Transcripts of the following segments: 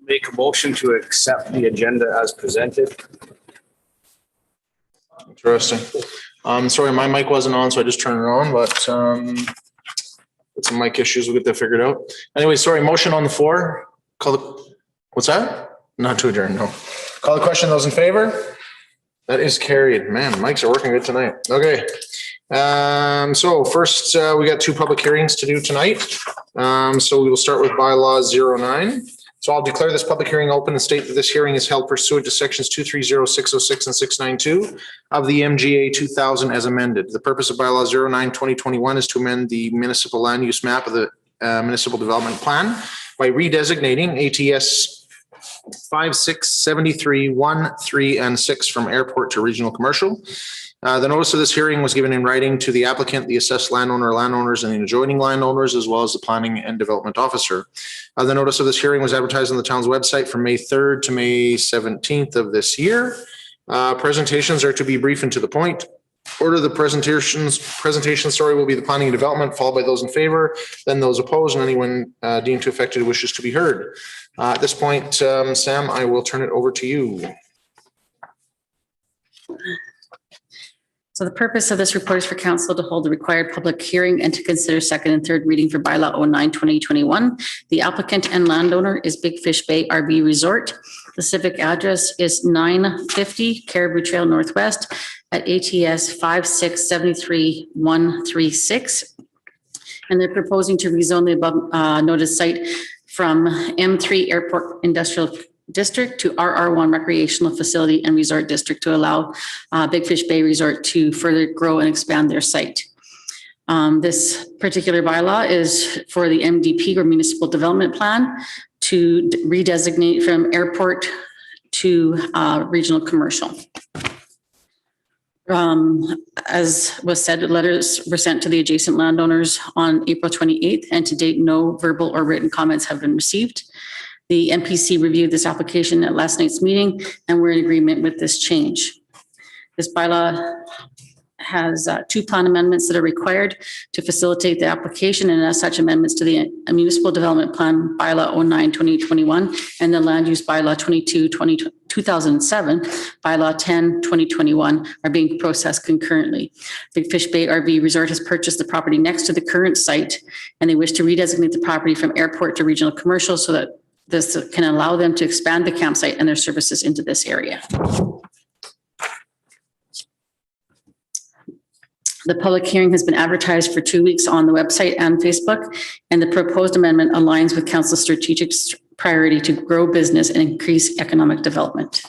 Make a motion to accept the agenda as presented. Interesting. Sorry, my mic wasn't on, so I just turned it on, but with some mic issues, we'll get that figured out. Anyway, sorry, motion on the floor. What's that? Not to adjourn, no. Call the question, those in favor? That is carried. Man, mics are working good tonight. Okay. So first, we got two public hearings to do tonight. So we will start with bylaw 09. So I'll declare this public hearing open and state that this hearing is held pursuant to sections 230, 606, and 692 of the MGA 2000 as amended. The purpose of bylaw 09/2021 is to amend the municipal land use map of the municipal development plan by redesignating ATS 5673 1, 3, and 6 from airport to regional commercial. The notice of this hearing was given in writing to the applicant, the assessed landowner, landowners, and the adjoining landowners, as well as the planning and development officer. The notice of this hearing was advertised on the town's website from May 3rd to May 17th of this year. Presentations are to be brief and to the point. Order of the presentation, will be the planning and development, followed by those in favor, then those opposed, and anyone deemed to affected wishes to be heard. At this point, Sam, I will turn it over to you. So the purpose of this report is for council to hold the required public hearing and to consider second and third reading for bylaw 09/2021. The applicant and landowner is Big Fish Bay RV Resort. The civic address is 950 Caribou Trail Northwest at ATS 5673 136. And they're proposing to rezone the above noted site from M3 Airport Industrial District to RR1 Recreational Facility and Resort District to allow Big Fish Bay Resort to further grow and expand their site. This particular bylaw is for the MDP or Municipal Development Plan to redesignate from airport to regional commercial. As was said, letters were sent to the adjacent landowners on April 28th, and to date, no verbal or written comments have been received. The MPC reviewed this application at last night's meeting, and we're in agreement with this change. This bylaw has two plan amendments that are required to facilitate the application, and as such, amendments to the Municipal Development Plan bylaw 09/2021 and the Land Use bylaw 22/2007, bylaw 10/2021 are being processed concurrently. Big Fish Bay RV Resort has purchased the property next to the current site, and they wish to redesignate the property from airport to regional commercial so that this can allow them to expand the campsite and their services into this area. The public hearing has been advertised for 2 weeks on the website and Facebook, and the proposed amendment aligns with council's strategic priority to grow business and increase economic development.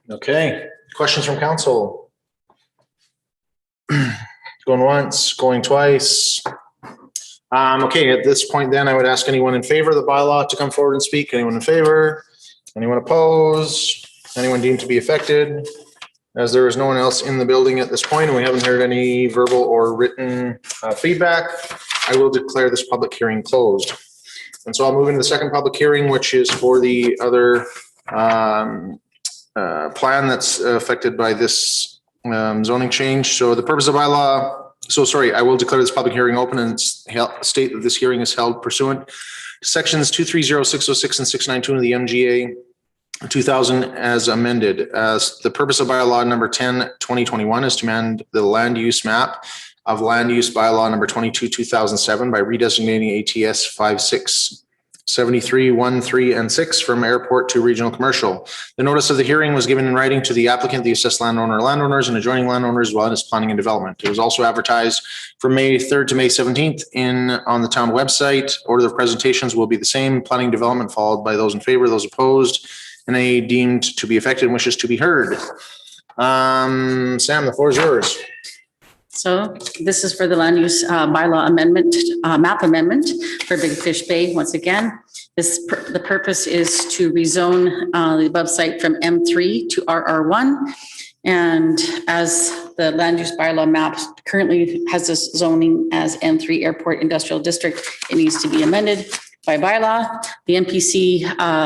Okay, questions from council? Going once, going twice. Okay, at this point then, I would ask anyone in favor of the bylaw to come forward and speak. Anyone in favor? Anyone opposed? Anyone deemed to be affected? As there is no one else in the building at this point, and we haven't heard any verbal or written feedback, I will declare this public hearing closed. And so I'll move into the second public hearing, which is for the other plan that's affected by this zoning change. So the purpose of bylaw, I will declare this public hearing open and state that this hearing is held pursuant to sections 230, 606, and 692 of the MGA 2000 as amended. As the purpose of bylaw number 10/2021 is to amend the land use map of land use bylaw number 22/2007 by redesignating ATS 5673 1, 3, and 6 from airport to regional commercial. The notice of the hearing was given in writing to the applicant, the assessed landowner, landowners, and adjoining landowners, as well as planning and development. It was also advertised from May 3rd to May 17th on the town website. Order of presentations will be the same: planning development, followed by those in favor, those opposed, and any deemed to be affected and wishes to be heard. Sam, the floor is yours. So this is for the land use bylaw amendment, map amendment for Big Fish Bay. Once again, the purpose is to rezone the above site from M3 to RR1. And as the land use bylaw map currently has this zoning as M3 Airport Industrial District, it needs to be amended by bylaw. The MPC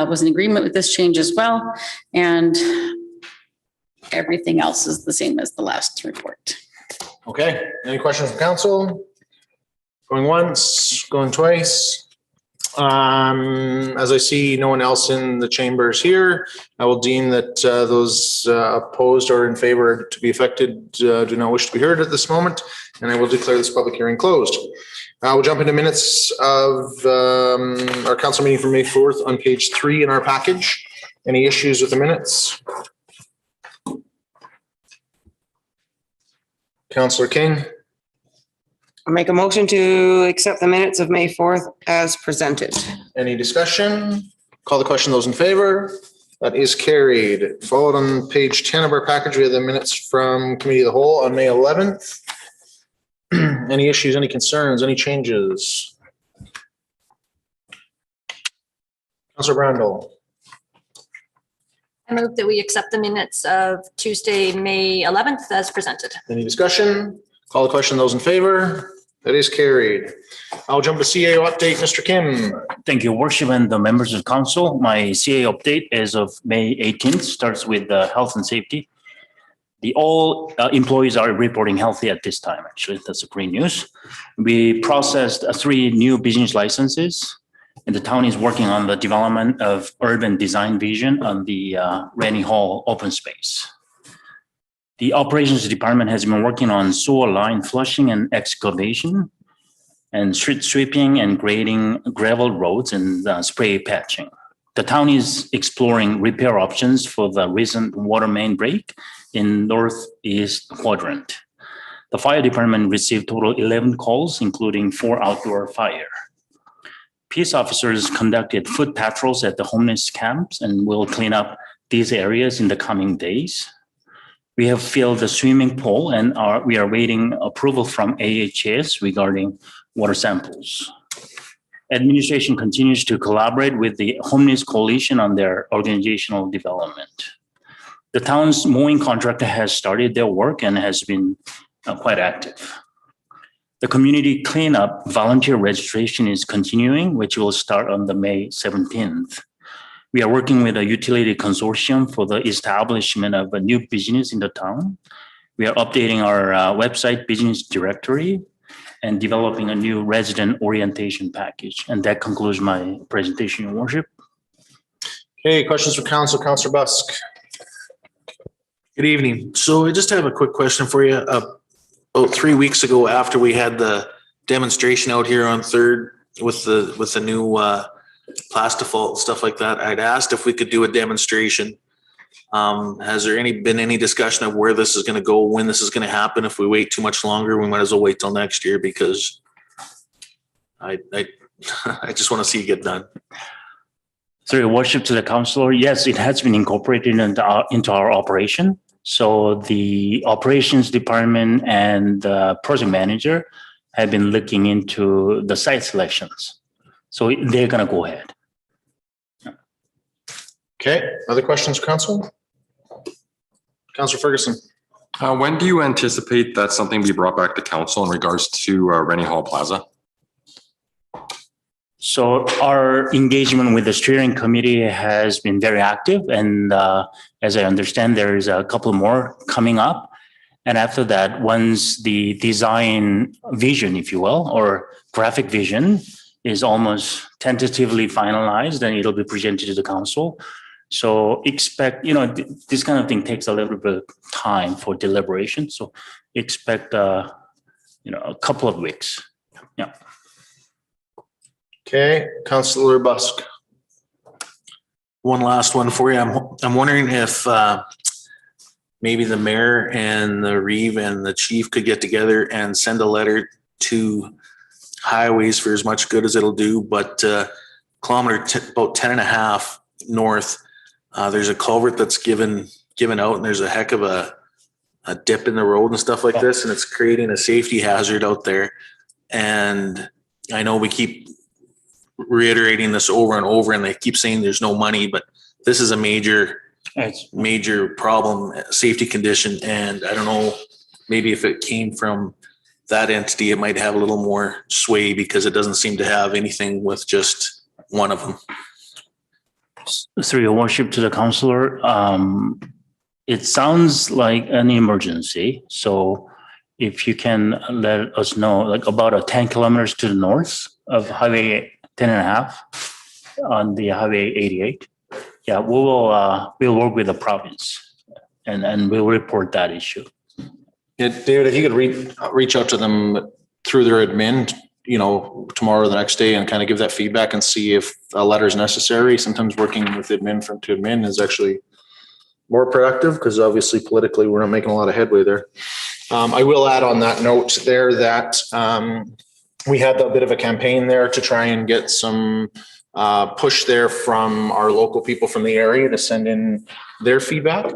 was in agreement with this change as well. And everything else is the same as the last report. Okay, any questions from council? Going once, going twice. As I see no one else in the chambers here, I will deem that those opposed or in favor to be affected do not wish to be heard at this moment, and I will declare this public hearing closed. We'll jump into minutes of our council meeting from May 4th on page 3 in our package. Any issues with the minutes? Councillor King. I'll make a motion to accept the minutes of May 4th as presented. Any discussion? Call the question. Those in favor? That is carried. Followed on page 10 of our package, we have the minutes from Committee of the Whole on May 11th. Any issues, any concerns, any changes? Councillor Brandel. I move that we accept the minutes of Tuesday, May 11th as presented. Any discussion? Call the question. Those in favor? That is carried. I'll jump to CAO update. Mr. Kim. Thank you, Worship, and the members of council. My CA update as of May 18th starts with health and safety. All employees are reporting healthy at this time, actually. That's great news. We processed 3 new business licenses, and the town is working on the development of urban design vision on the Rennie Hall open space. The operations department has been working on sewer line flushing and excavation, and street sweeping and grading gravel roads and spray patching. The town is exploring repair options for the recent water main break in northeast quadrant. The fire department received total 11 calls, including 4 outdoor fire. Peace officers conducted foot patrols at the homeless camps and will clean up these areas in the coming days. We have filled the swimming pool and we are waiting approval from AHS regarding water samples. Administration continues to collaborate with the Homeless Coalition on their organizational development. The town's mowing contractor has started their work and has been quite active. The community cleanup volunteer registration is continuing, which will start on the May 17th. We are working with a utility consortium for the establishment of a new business in the town. We are updating our website business directory and developing a new resident orientation package. And that concludes my presentation, Your Worship. Okay, questions for Council. Councillor Busk. Good evening. So I just have a quick question for you. About 3 weeks ago, after we had the demonstration out here on 3rd with the new Plastifault, stuff like that, I'd asked if we could do a demonstration. Has there been any discussion of where this is going to go, when this is going to happen? If we wait too much longer, we might as well wait till next year, because I just want to see it get done. So Your Worship, to the councillor, yes, it has been incorporated into our operation. So the operations department and the project manager have been looking into the site selections. So they're going to go ahead. Okay, other questions for Council? Councillor Ferguson. When do you anticipate that something be brought back to council in regards to Rennie Hall Plaza? So our engagement with the steering committee has been very active. And as I understand, there is a couple more coming up. And after that, once the design vision, if you will, or graphic vision is almost tentatively finalized, then it'll be presented to the council. So expect, this kind of thing takes a little bit of time for deliberation. So expect, a couple of weeks. Yeah. Okay, Councillor Busk. One last one for you. I'm wondering if maybe the mayor and the Reeve and the chief could get together and send a letter to highways for as much good as it'll do, but kilometer about 10 and a half north, there's a culvert that's given out, and there's a heck of a dip in the road and stuff like this, and it's creating a safety hazard out there. And I know we keep reiterating this over and over, and they keep saying there's no money, but this is a major problem, safety condition. And I don't know, maybe if it came from that entity, it might have a little more sway, because it doesn't seem to have anything with just one of them. Through Your Worship, to the councillor, it sounds like an emergency. So if you can let us know, like about 10 kilometers to the north of Highway 10.5 on the Highway 88. Yeah, we'll work with the province and we'll report that issue. Yeah, David, if you could reach out to them through their admin, tomorrow or the next day and kind of give that feedback and see if a letter is necessary. Sometimes working with admin to admin is actually more productive because obviously politically we're not making a lot of headway there. I will add on that note there that we had a bit of a campaign there to try and get some push there from our local people from the area to send in their feedback.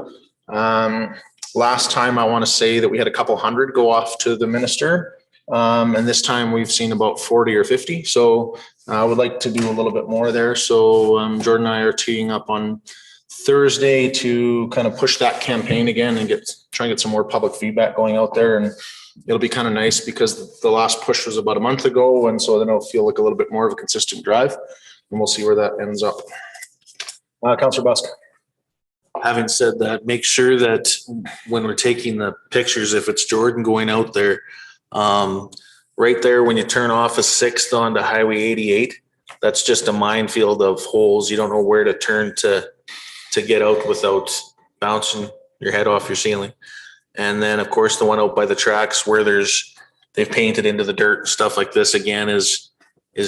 Last time I want to say that we had a couple hundred go off to the minister. And this time we've seen about 40 or 50. So I would like to do a little bit more there. So Jordan and I are teeing up on Thursday to kind of push that campaign again and try and get some more public feedback going out there. And it'll be kind of nice because the last push was about a month ago. And so then it'll feel like a little bit more of a consistent drive and we'll see where that ends up. Councillor Busk. Having said that, make sure that when we're taking the pictures, if it's Jordan going out there, right there when you turn off a 6th onto Highway 88, that's just a minefield of holes. You don't know where to turn to get out without bouncing your head off your ceiling. And then of course the one out by the tracks where they've painted into the dirt and stuff like this again is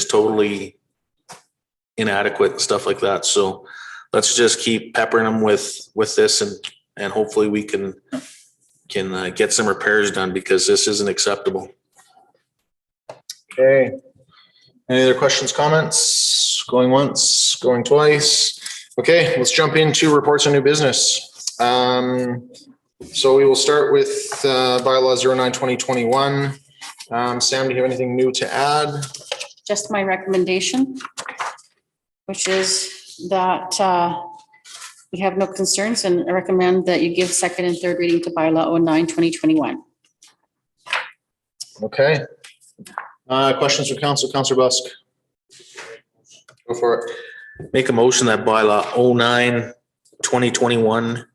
totally inadequate and stuff like that. So let's just keep peppering them with this and hopefully we can get some repairs done because this isn't acceptable. Okay. Any other questions, comments? Going once, going twice. Okay, let's jump into reports on new business. So we will start with bylaw 09/2021. Sam, do you have anything new to add? Just my recommendation, which is that we have no concerns and I recommend that you give second and third reading to bylaw 09/2021. Okay. Questions for council? Councillor Busk. Go for it. Make a motion that bylaw 09/2021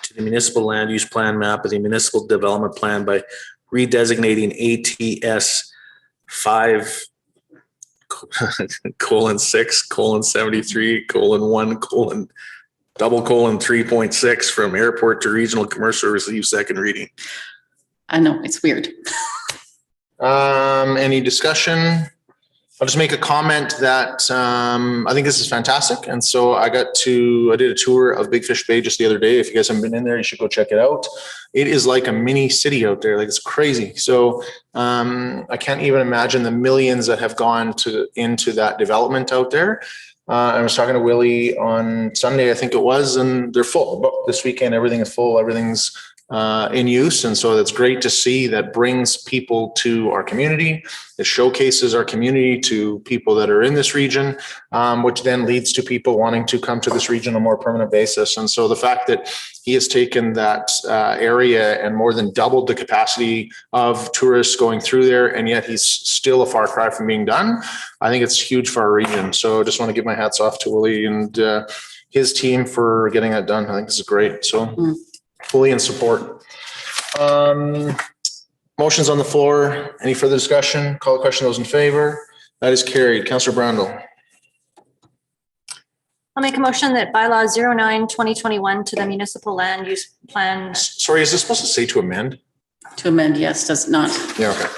to the municipal land use plan map of the municipal development plan by redesignating ATS 5:6:73:1:3.6 from airport to regional commercial receive second reading. I know, it's weird. Any discussion? I'll just make a comment that I think this is fantastic. And so I did a tour of Big Fish Bay just the other day. If you guys haven't been in there, you should go check it out. It is like a mini city out there. Like it's crazy. So I can't even imagine the millions that have gone into that development out there. I was talking to Willie on Sunday, I think it was, and they're full. But this weekend, everything is full. Everything's in use. And so that's great to see. That brings people to our community. It showcases our community to people that are in this region, which then leads to people wanting to come to this region on a more permanent basis. And so the fact that he has taken that area and more than doubled the capacity of tourists going through there, and yet he's still a far cry from being done, I think it's huge for our region. So I just want to give my hats off to Willie and his team for getting that done. I think this is great. So fully in support. Motions on the floor. Any further discussion? Call the question. Those in favor? That is carried. Councillor Brandel. I'll make a motion that bylaw 09/2021 to the municipal land use plan. Sorry, is this supposed to say to amend? To amend, yes, does not. Yeah, okay.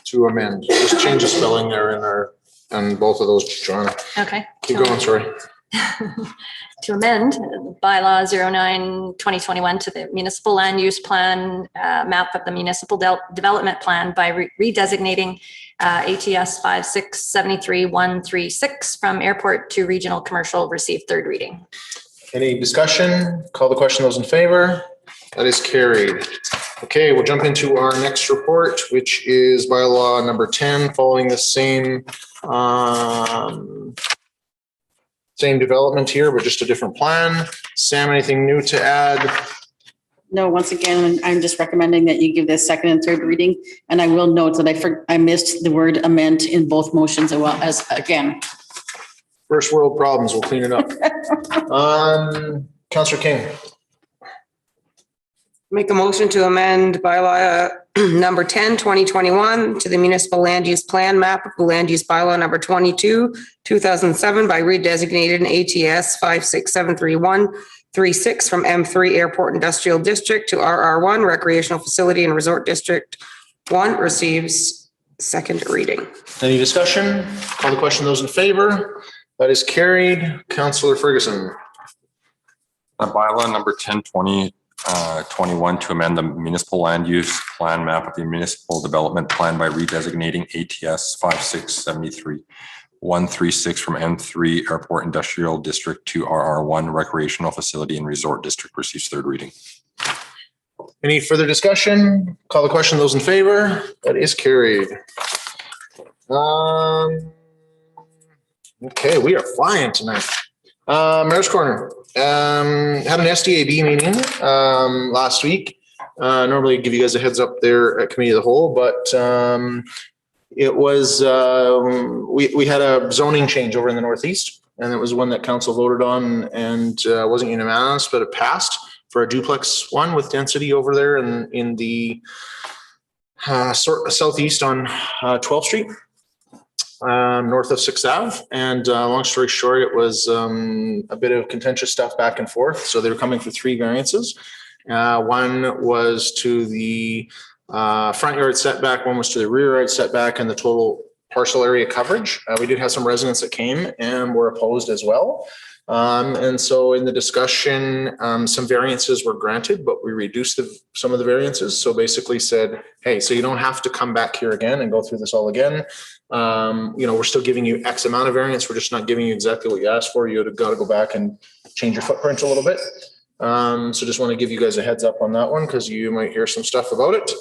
To amend. Just change the spelling there in both of those, Joanna. Okay. Keep going, sorry. To amend bylaw 09/2021 to the municipal land use plan map of the municipal development plan by redesignating ATS 5:6:73:1:3.6 from airport to regional commercial receive third reading. Any discussion? Call the question. Those in favor? That is carried. Okay, we'll jump into our next report, which is bylaw number 10, following the same development here, but just a different plan. Sam, anything new to add? No, once again, I'm just recommending that you give this second and third reading. And I will note that I missed the word amend in both motions as well as again. First world problems, we'll clean it up. Councillor King. Make a motion to amend bylaw number 10, 2021, to the municipal land use plan map of the land use bylaw number 22, 2007 by redesignated ATS 5673136 from M3 Airport Industrial District to RR1 Recreational Facility and Resort District 1 receives second reading. Any discussion? Call the question. Those in favor? That is carried. Councillor Ferguson. Bylaw number 10/2021 to amend the municipal land use plan map of the municipal development plan by redesignating ATS 5673136 from M3 Airport Industrial District to RR1 Recreational Facility and Resort District receives third reading. Any further discussion? Call the question. Those in favor? That is carried. Okay, we are flying tonight. Mayor's Corner. Had an SDAB meeting last week. Normally give you guys a heads up there at Committee of the Whole, but it was, we had a zoning change over in the Northeast, and it was one that council voted on and wasn't unanimous, but it passed for a duplex one with density over there in the southeast on 12th Street. North of 6th Ave. And long story short, it was a bit of contentious stuff back and forth. So they were coming for 3 variances. One was to the front yard setback, one was to the rear yard setback, and the total parcel area coverage. We did have some residents that came and were opposed as well. And so in the discussion, some variances were granted, but we reduced some of the variances. So basically said, hey, so you don't have to come back here again and go through this all again. We're still giving you X amount of variance. We're just not giving you exactly what you asked for. You've got to go back and change your footprint a little bit. So just want to give you guys a heads up on that one because you might hear some stuff about it.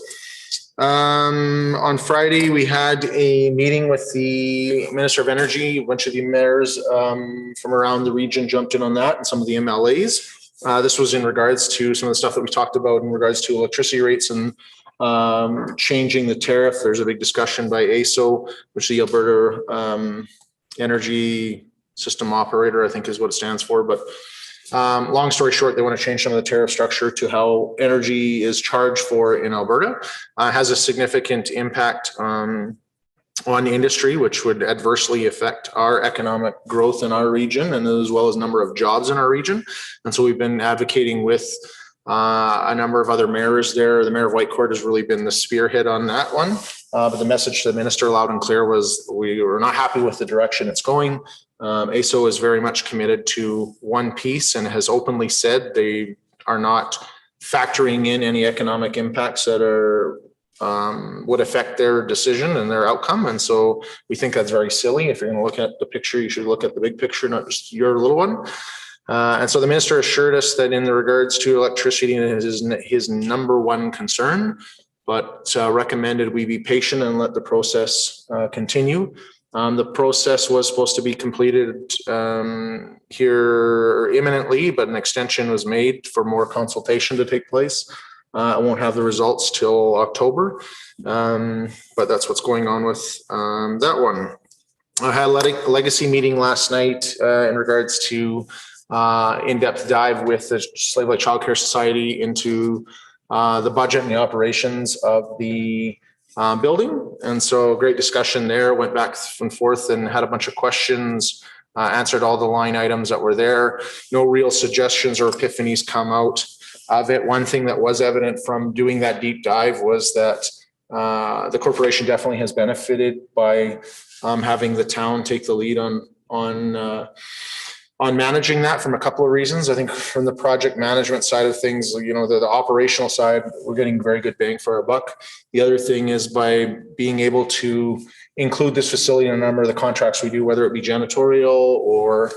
On Friday, we had a meeting with the Minister of Energy. A bunch of the mayors from around the region jumped in on that and some of the MLAs. This was in regards to some of the stuff that we talked about in regards to electricity rates and changing the tariff. There's a big discussion by AESO, which is the Alberta Energy System Operator, I think is what it stands for. But long story short, they want to change some of the tariff structure to how energy is charged for in Alberta. Has a significant impact on industry, which would adversely affect our economic growth in our region and as well as number of jobs in our region. And so we've been advocating with a number of other mayors there. The mayor of Whitecourt has really been the spearhead on that one. But the message to the minister loud and clear was we were not happy with the direction it's going. AESO is very much committed to one piece and has openly said they are not factoring in any economic impacts that are would affect their decision and their outcome. And so we think that's very silly. If you're going to look at the picture, you should look at the big picture, not just your little one. And so the minister assured us that in regards to electricity is his number one concern, but recommended we be patient and let the process continue. The process was supposed to be completed here imminently, but an extension was made for more consultation to take place. I won't have the results till October, but that's what's going on with that one. I had a legacy meeting last night in regards to in-depth dive with the Slave Lake Child Care Society into the budget and the operations of the building. And so great discussion there, went back and forth and had a bunch of questions, answered all the line items that were there. No real suggestions or epiphanies come out of it. One thing that was evident from doing that deep dive was that the corporation definitely has benefited by having the town take the lead on managing that from a couple of reasons. I think from the project management side of things, the operational side, we're getting very good bang for our buck. The other thing is by being able to include this facility in a number of the contracts we do, whether it be janitorial or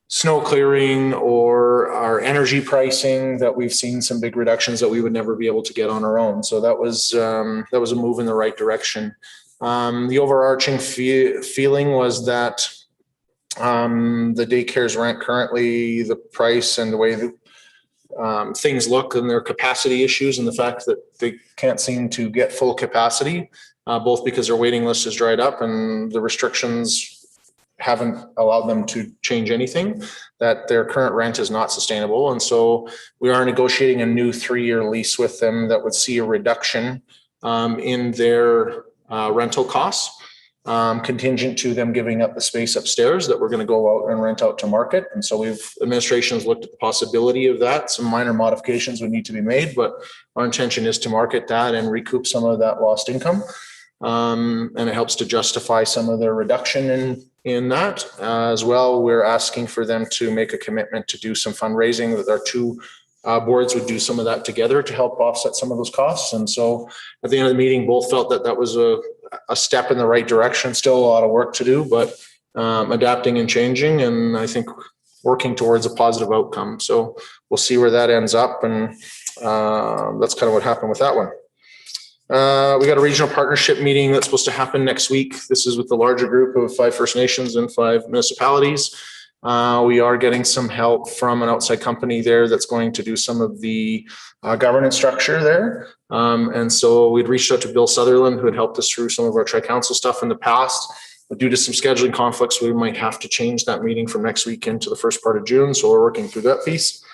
snow clearing or our energy pricing, that we've seen some big reductions that we would never be able to get on our own. So that was a move in the right direction. The overarching feeling was that the daycares rent currently, the price and the way that things look and their capacity issues and the fact that they can't seem to get full capacity, both because their waiting list is dried up and the restrictions haven't allowed them to change anything, that their current rent is not sustainable. And so we are negotiating a new 3-year lease with them that would see a reduction in their rental costs, contingent to them giving up the space upstairs that we're going to go out and rent out to market. And so administration has looked at the possibility of that. Some minor modifications would need to be made, but our intention is to market that and recoup some of that lost income. And it helps to justify some of their reduction in that. As well, we're asking for them to make a commitment to do some fundraising, that our two boards would do some of that together to help offset some of those costs. And so at the end of the meeting, both felt that that was a step in the right direction. Still a lot of work to do, but adapting and changing, and I think working towards a positive outcome. So we'll see where that ends up, and that's kind of what happened with that one. We got a regional partnership meeting that's supposed to happen next week. This is with the larger group of 5 First Nations and 5 municipalities. We are getting some help from an outside company there that's going to do some of the governance structure there. And so we'd reached out to Bill Sutherland, who had helped us through some of our tri-council stuff in the past. But due to some scheduling conflicts, we might have to change that meeting from next week into the first part of June. So we're working through that piece.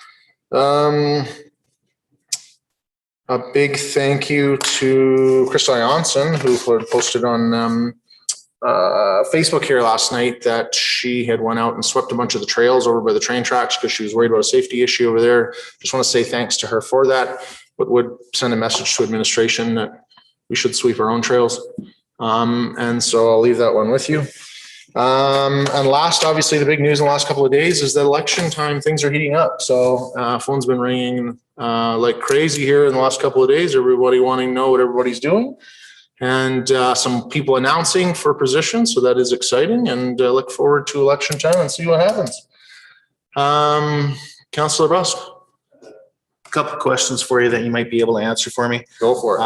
A big thank you to Crystal Janssen, who had posted on Facebook here last night that she had went out and swept a bunch of the trails over by the train tracks because she was worried about a safety issue over there. Just want to say thanks to her for that, but would send a message to administration that we should sweep our own trails. And so I'll leave that one with you. And last, obviously the big news in the last couple of days is that election time, things are heating up. So phone's been ringing like crazy here in the last couple of days, everybody wanting to know what everybody's doing. And some people announcing for positions. So that is exciting, and look forward to election time and see what happens. Councillor Busk. A couple of questions for you that you might be able to answer for me. Go for it.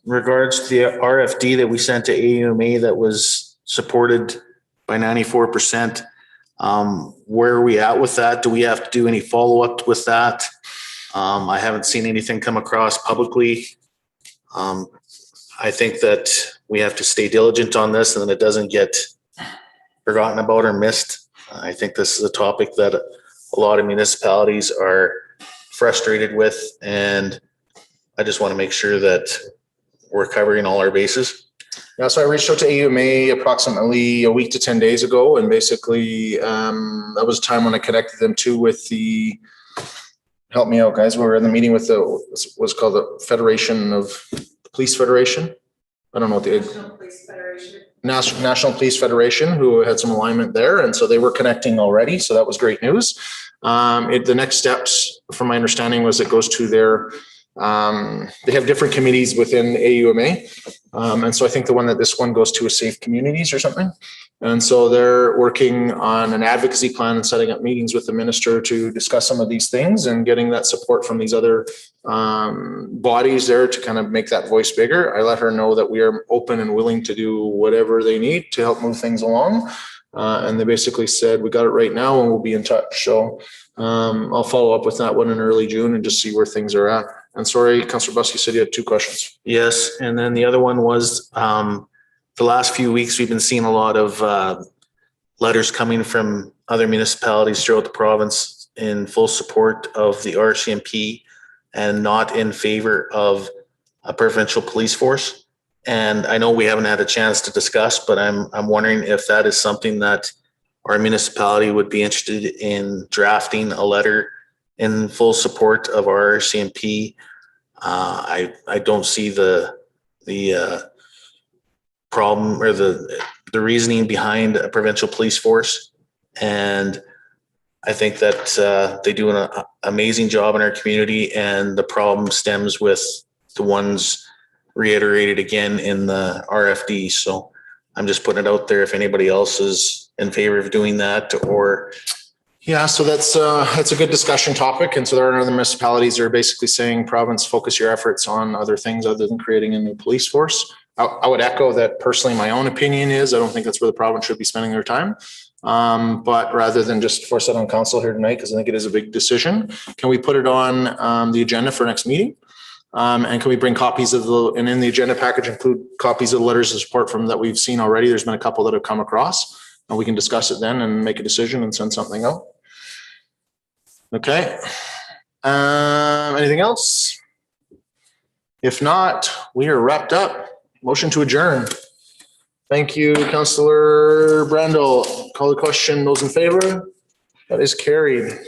In regards to the RFD that we sent to AUMA that was supported by 94%, where are we at with that? Do we have to do any follow-up with that? I haven't seen anything come across publicly. I think that we have to stay diligent on this and that it doesn't get forgotten about or missed. I think this is a topic that a lot of municipalities are frustrated with, and I just want to make sure that we're covering all our bases. Yeah, so I reached out to AUMA approximately a week to 10 days ago, and basically that was a time when I connected them too with the, help me out guys, we were in the meeting with the, what's called the Federation of Police Federation. I don't know what the National Police Federation. National Police Federation, who had some alignment there, and so they were connecting already. So that was great news. The next steps, from my understanding, was it goes to their. They have different committees within AUMA, and so I think the one that this one goes to is Safe Communities or something. And so they're working on an advocacy plan and setting up meetings with the minister to discuss some of these things and getting that support from these other bodies there to kind of make that voice bigger. I let her know that we are open and willing to do whatever they need to help move things along. And they basically said, we got it right now and we'll be in touch. So I'll follow up with that one in early June and just see where things are at. And sorry, Councillor Busk, you said you had 2 questions. Yes, and then the other one was the last few weeks we've been seeing a lot of letters coming from other municipalities throughout the province in full support of the RCMP and not in favor of a provincial police force. And I know we haven't had a chance to discuss, but I'm wondering if that is something that our municipality would be interested in drafting a letter in full support of our RCMP. I don't see the problem or the reasoning behind a provincial police force. And I think that they do an amazing job in our community, and the problem stems with the ones reiterated again in the RFD. So I'm just putting it out there if anybody else is in favor of doing that or. Yeah, so that's a good discussion topic. And so there are other municipalities that are basically saying, province, focus your efforts on other things other than creating a new police force. I would echo that personally. My own opinion is I don't think that's where the province should be spending their time. But rather than just force that on council here tonight, because I think it is a big decision, can we put it on the agenda for next meeting? And can we bring copies of and in the agenda package include copies of the letters of support from that we've seen already? There's been a couple that have come across, and we can discuss it then and make a decision and send something out. Okay. Anything else? If not, we are wrapped up. Motion to adjourn. Thank you, Councillor Brandel. Call the question. Those in favor? That is carried.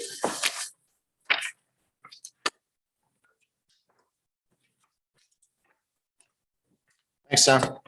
Thanks, Sam.